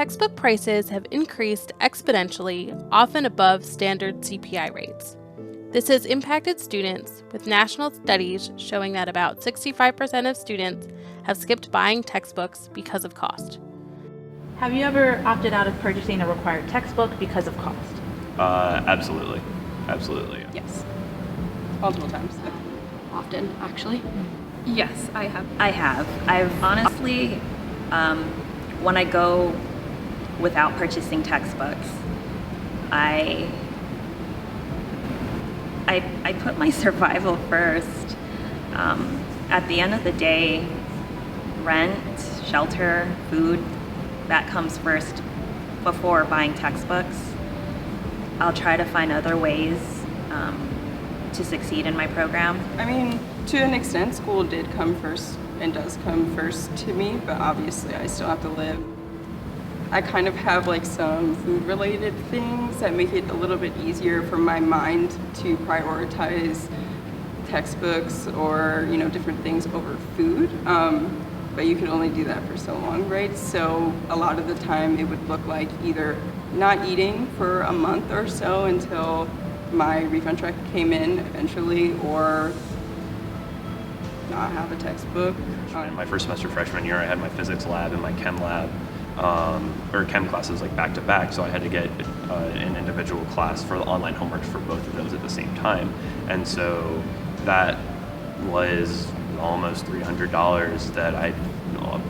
Textbook prices have increased exponentially, often above standard CPI rates. This has impacted students, with national studies showing that about 65% of students have skipped buying textbooks because of cost. Have you ever opted out of purchasing a required textbook because of cost? Absolutely. Absolutely. Yes. Multiple times. Often, actually. Yes, I have. I've honestly, when I go without purchasing textbooks, I put my survival first. At the end of the day, rent, shelter, food, that comes first before buying textbooks. I'll try to find other ways to succeed in my program. I mean, to an extent, school did come first and does come first to me, but obviously I still have to live. I kind of have like some food-related things that make it a little bit easier for my mind to prioritize textbooks or, different things over food. But you can only do that for so long, right? So a lot of the time it would look like either not eating for a month or so until my refund check came in eventually, or not have a textbook. My first semester freshman year, I had my physics lab and my chem lab, or chem classes like back to back, so I had to get an individual class for the online homework for both of those at the same time. And so that was almost $300 that I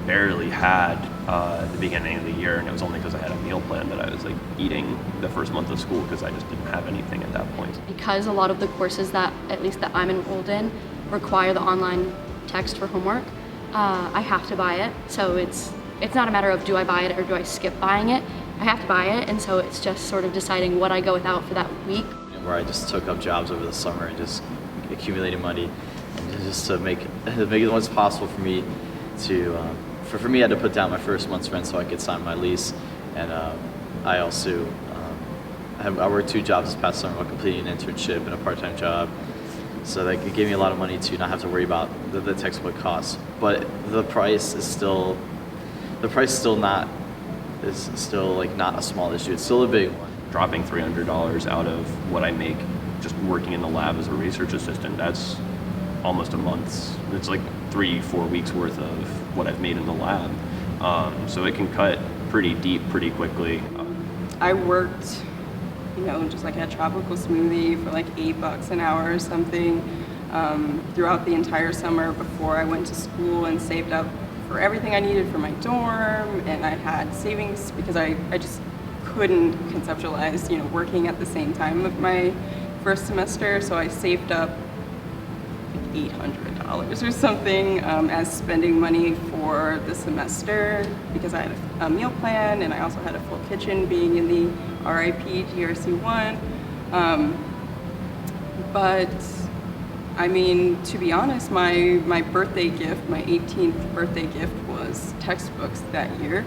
barely had at the beginning of the year, and it was only because I had a meal plan that I was like eating the first month of school because I just didn't have anything at that point. Because a lot of the courses that, at least that I'm enrolled in, require the online text for homework, I have to buy it. So it's not a matter of do I buy it or do I skip buying it. I have to buy it, and so it's just sort of deciding what I go without for that week. Where I just took up jobs over the summer and just accumulated money, and just to make it as possible for me to, for me I had to put down my first month's rent so I could sign my lease, and I also, I worked 2 jobs this past summer while completing an internship and a part-time job, so that it gave me a lot of money to not have to worry about the textbook costs. But the price is still not a small issue. It's still a big one. Dropping $300 out of what I make just working in the lab as a research assistant, that's almost a month's, it's like 3-4 weeks worth of what I've made in the lab. So it can cut pretty deep pretty quickly. I worked, just like at Tropical Smoothie for like $8 an hour or something throughout the entire summer before I went to school, and saved up for everything I needed for my dorm, and I had savings because I just couldn't conceptualize, working at the same time of my first semester, so I saved up like $800 or something as spending money for the semester because I had a meal plan, and I also had a full kitchen being in the RIP GRC1. But I mean, to be honest, my birthday gift, my 18th birthday gift was textbooks that year.